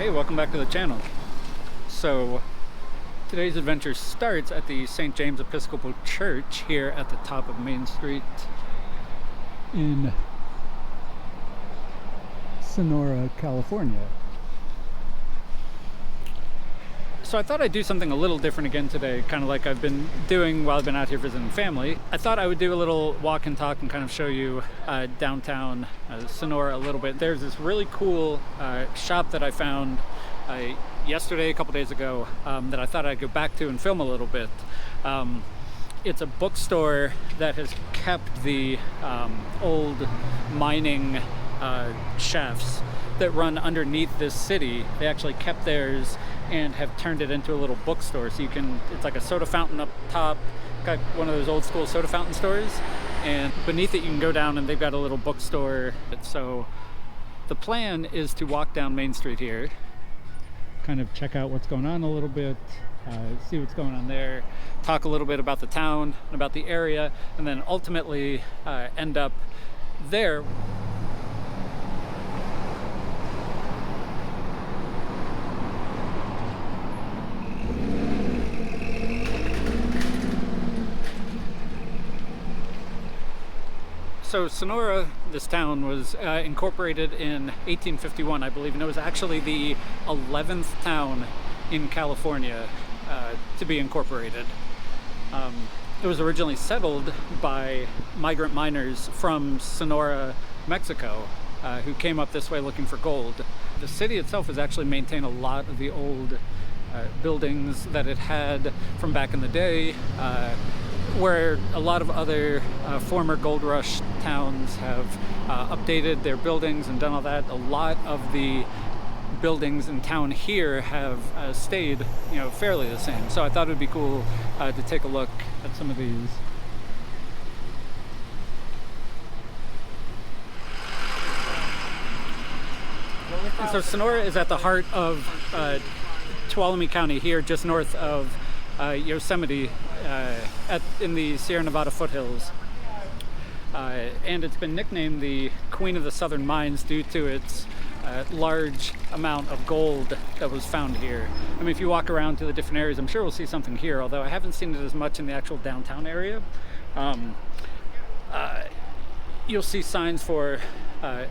Hey, welcome back to the channel. So today's adventure starts at the St. James Episcopal Church here at the top of Main Street in Sonora, California. So I thought I'd do something a little different again today, kind of like I've been doing while I've been out here visiting family. I thought I would do a little walk and talk and kind of show you downtown Sonora a little bit. There's this really cool shop that I found yesterday, a couple days ago, that I thought I'd go back to and film a little bit. It's a bookstore that has kept the old mining shafts that run underneath this city. They actually kept theirs and have turned it into a little bookstore. So you can, it's like a soda fountain up top, got one of those old school soda fountain stores, and beneath it you can go down and they've got a little bookstore. So the plan is to walk down Main Street here, kind of check out what's going on a little bit, see what's going on there, talk a little bit about the town, about the area, and then ultimately end up there. So Sonora, this town, was incorporated in 1851, I believe, and it was actually the 11th town in California to be incorporated. It was originally settled by migrant miners from Sonora, Mexico, who came up this way looking for gold. The city itself has actually maintained a lot of the old buildings that it had from back in the day, where a lot of other former gold rush towns have updated their buildings and done all that. A lot of the buildings in town here have stayed, fairly the same. So I thought it would be cool to take a look at some of these. And so Sonora is at the heart of Tuolumne County here, just north of Yosemite, in the Sierra Nevada foothills, and it's been nicknamed the Queen of the Southern Mines due to its large amount of gold that was found here. I mean, if you walk around to the different areas, I'm sure we'll see something here, although I haven't seen it as much in the actual downtown area. You'll see signs for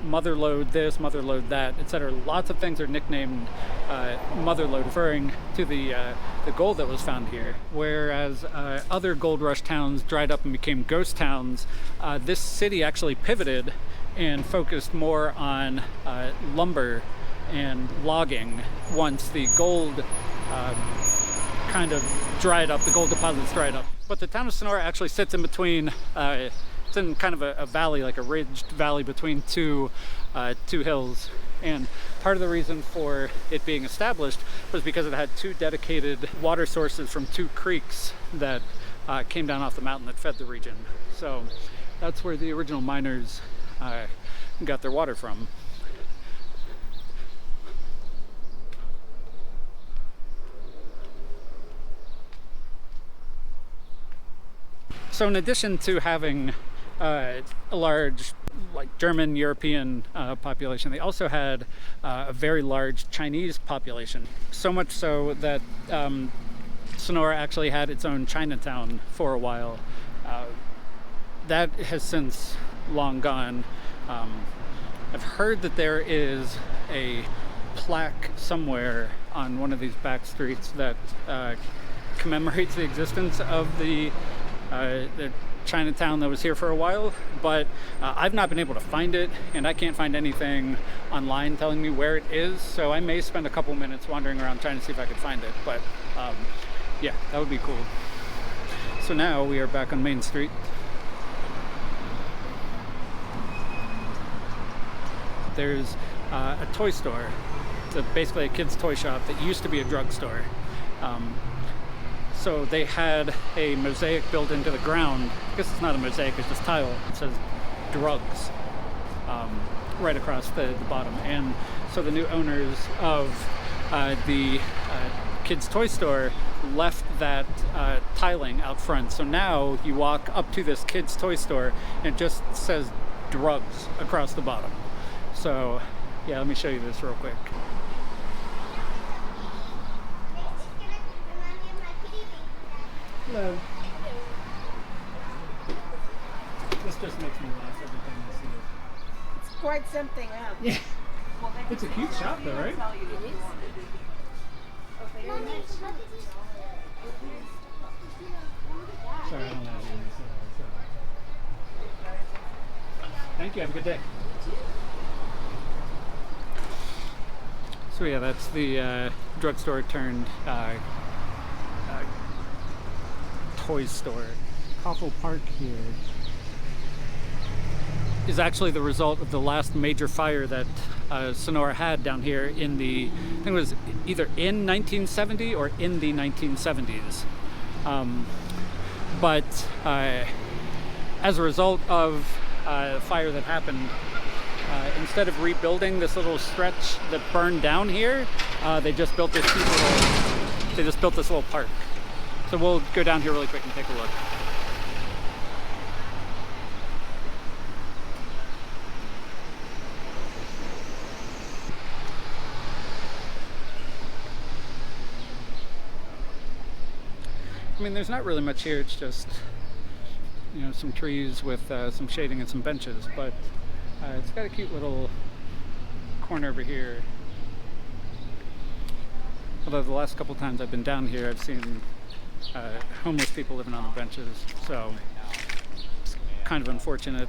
mother lode this, mother lode that, etc. Lots of things are nicknamed mother lode, referring to the gold that was found here. Whereas other gold rush towns dried up and became ghost towns, this city actually pivoted and focused more on lumber and logging once the gold kind of dried up, the gold deposits dried up. But the town of Sonora actually sits in between, it's in kind of a valley, like a ridged valley between two hills. And part of the reason for it being established was because it had two dedicated water sources from two creeks that came down off the mountain that fed the region. So that's where the original miners got their water from. So in addition to having a large, like, German European population, they also had a very large Chinese population. So much so that Sonora actually had its own Chinatown for a while. That has since long gone. I've heard that there is a plaque somewhere on one of these back streets that commemorates the existence of the Chinatown that was here for a while, but I've not been able to find it, and I can't find anything online telling me where it is, so I may spend a couple minutes wandering around trying to see if I could find it, but yeah, that would be cool. So now we are back on Main Street. There's a toy store. It's basically a kid's toy shop that used to be a drugstore. So they had a mosaic built into the ground. I guess it's not a mosaic, it's just tile. It says drugs right across the bottom. And so the new owners of the kids' toy store left that tiling out front. So now you walk up to this kids' toy store and it just says drugs across the bottom. So yeah, let me show you this real quick. Hello. This just makes me laugh every time I see it. It's quite something, huh? Yeah. It's a cute shop though, right? It is. Sorry, I don't know how to do this. Thank you. Have a good day. So yeah, that's the drugstore turned toy store. Koppel Park here is actually the result of the last major fire that Sonora had down here in the, I think it was either in 1970 or in the 1970s. But as a result of the fire that happened, instead of rebuilding this little stretch that burned down here, they just built this little park. So we'll go down here really quick and take a look. I mean, there's not really much here. It's just, you know, some trees with some shading and some benches, but it's got a cute little corner over here. Although the last couple times I've been down here, I've seen homeless people living on the benches, so it's kind of unfortunate.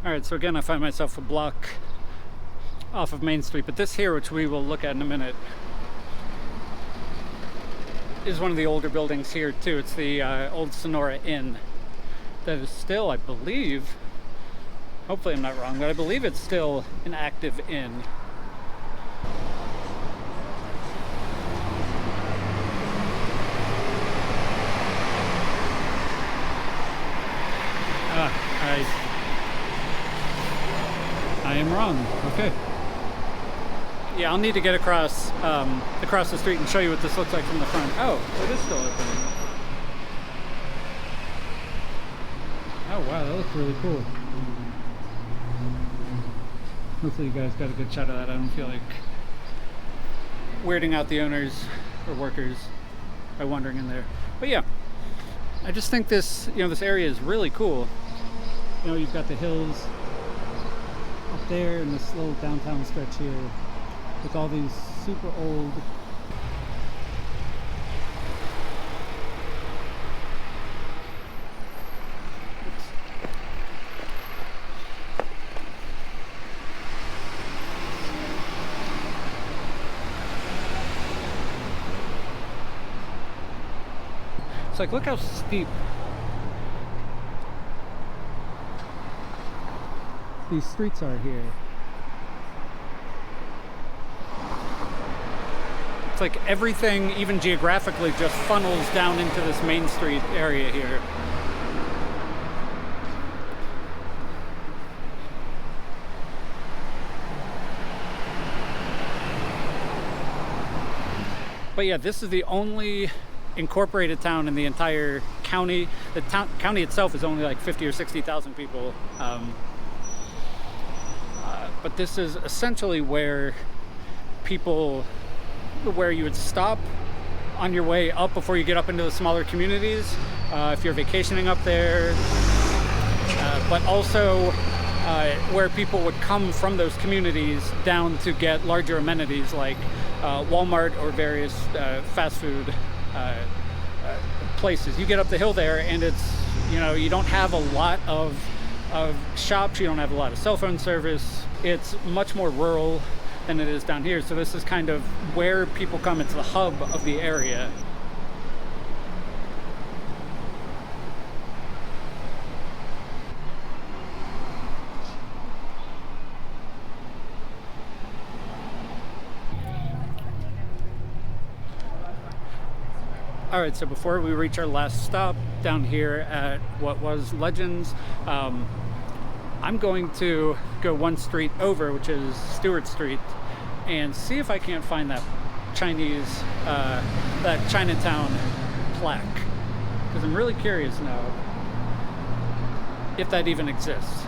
Alright, so again I find myself a block off of Main Street, but this here, which we will look at in a minute, is one of the older buildings here too. It's the old Sonora Inn that is still, I believe, hopefully I'm not wrong, but I believe it's still an active inn. I am wrong. Okay. Yeah, I'll need to get across the street and show you what this looks like from the front. Oh, it is still open. Oh wow, that looks really cool. Hopefully you guys got a good shot of that. I don't feel like weirding out the owners or workers by wandering in there. But yeah, I just think this, you know, this area is really cool. You know, you've got the hills up there and this little downtown stretch here with all these super old it's like, look how steep these streets are here. It's like everything, even geographically, just funnels down into this Main Street area here. But yeah, this is the only incorporated town in the entire county. The county itself is only like 50 or 60,000 people. But this is essentially where you would stop on your way up before you get up into the smaller communities, if you're vacationing up there, but also where people would come from those communities down to get larger amenities like Walmart or various fast food places. You get up the hill there and it's, you know, you don't have a lot of shops, you don't have a lot of cell phone service. It's much more rural than it is down here. So this is kind of where people come. It's the hub of the area. All right, so before we reach our last stop down here at what was Legends, I'm going to go one street over, which is Stewart Street, and see if I can't find that that Chinatown plaque, because I'm really curious now if that even exists.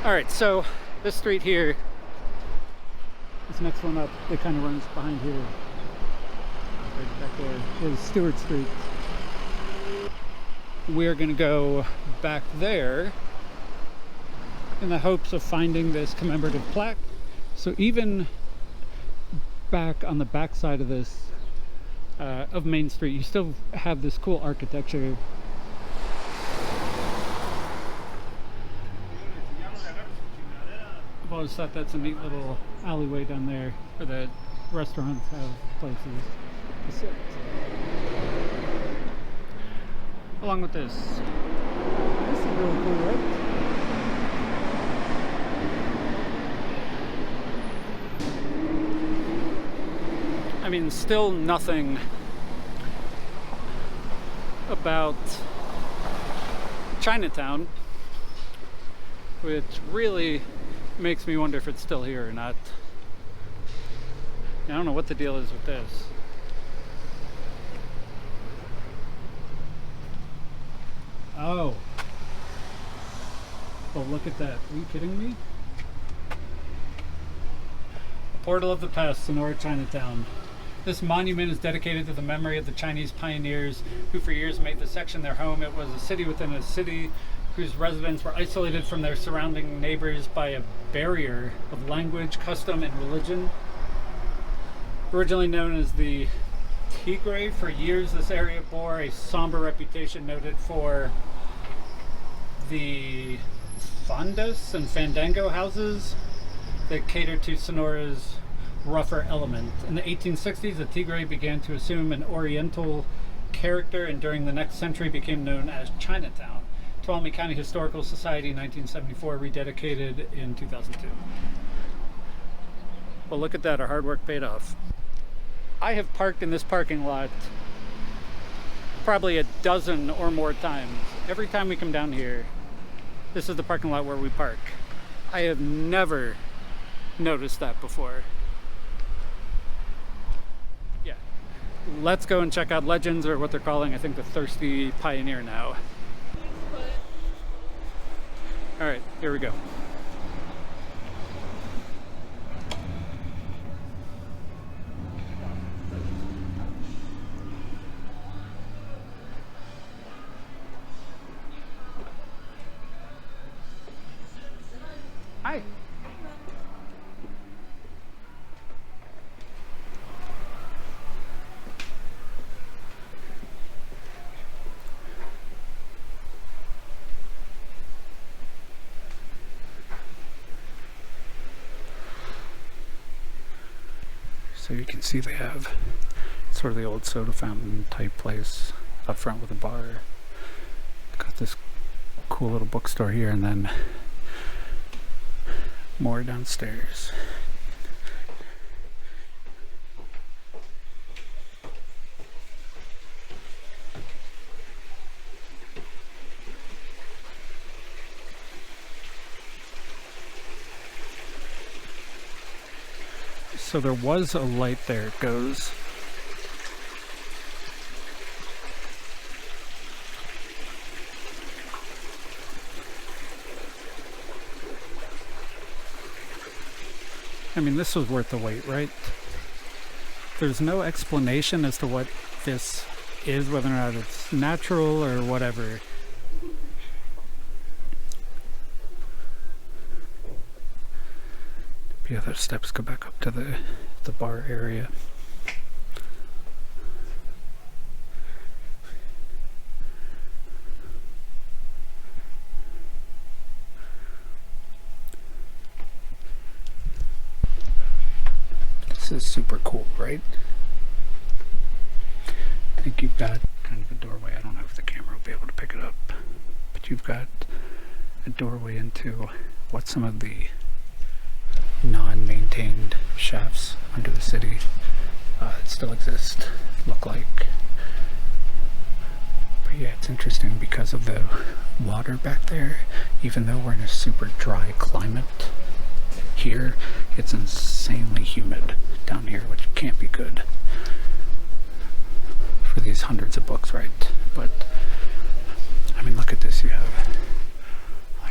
All right, so this street here, this next one up, it kind of runs behind here. Right back there is Stewart Street. We're gonna go back there in the hopes of finding this commemorative plaque. So even back on the back side of this, of Main Street, you still have this cool architecture. I've always thought that's a neat little alleyway down there where the restaurants have places to sit. Along with this. This is really cool, right? I mean, still nothing about Chinatown, which really makes me wonder if it's still here or not. I don't know what the deal is with this. Oh. Oh, look at that. Are you kidding me? Portal of the Past, Sonora Chinatown. This monument is dedicated to the memory of the Chinese pioneers who for years made the section their home. It was a city within a city whose residents were isolated from their surrounding neighbors by a barrier of language, custom, and religion. Originally known as the Tigre, for years this area bore a somber reputation, noted for the fondas and fandango houses that cater to Sonora's rougher element. In the 1860s, the Tigre began to assume an oriental character and during the next century became known as Chinatown. Tuolumne County Historical Society, 1974, rededicated in 2002. Well, look at that, our hard work paid off. I have parked in this parking lot probably a dozen or more times. Every time we come down here, this is the parking lot where we park. I have never noticed that before. Yeah. Let's go and check out Legends, or what they're calling, I think, the Thirsty Pioneer now. All right, here we go. Hi. So you can see they have sort of the old soda fountain type place up front with a bar. Got this cool little bookstore here, and then more downstairs. So there was a light there, it goes. I mean, this was worth the wait, right? There's no explanation as to what this is, whether or not it's natural or whatever. The other steps go back up to the bar area. This is super cool, right? I think you've got kind of a doorway. I don't know if the camera will be able to pick it up, but you've got a doorway into what some of the non-maintained shafts under the city that still exist look like. But yeah, it's interesting because of the water back there. Even though we're in a super dry climate here, it's insanely humid down here, which can't be good for these hundreds of books, right? But I mean, look at this. You have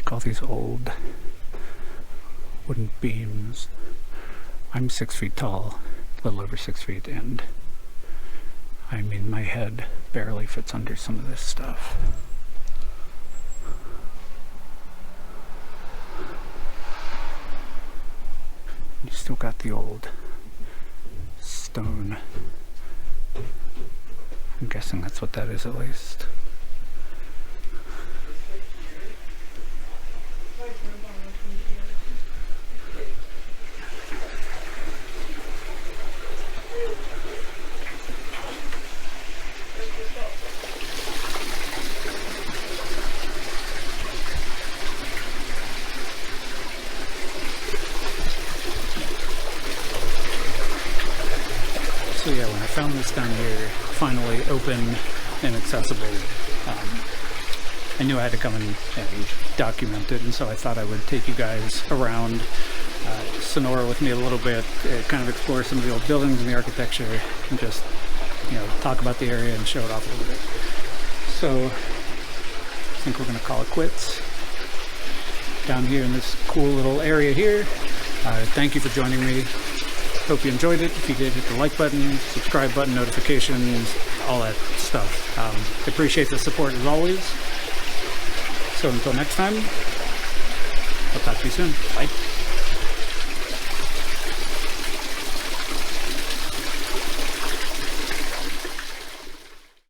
like all these old wooden beams. I'm 6 feet tall, a little over 6 feet, and I mean, my head barely fits under some of this stuff. You still got the old stone. I'm guessing that's what that is, at least. So yeah, when I found this down here, finally open and accessible, I knew I had to come and document it, and so I thought I would take you guys around Sonora with me a little bit, kind of explore some of the old buildings and the architecture, and just, talk about the area and show it off a little bit. So I think we're going to call it quits down here in this cool little area here. Thank you for joining me. Hope you enjoyed it. If you did, hit the like button, subscribe button, notifications, all that stuff. I appreciate the support as always. So until next time, I'll talk to you soon. Bye.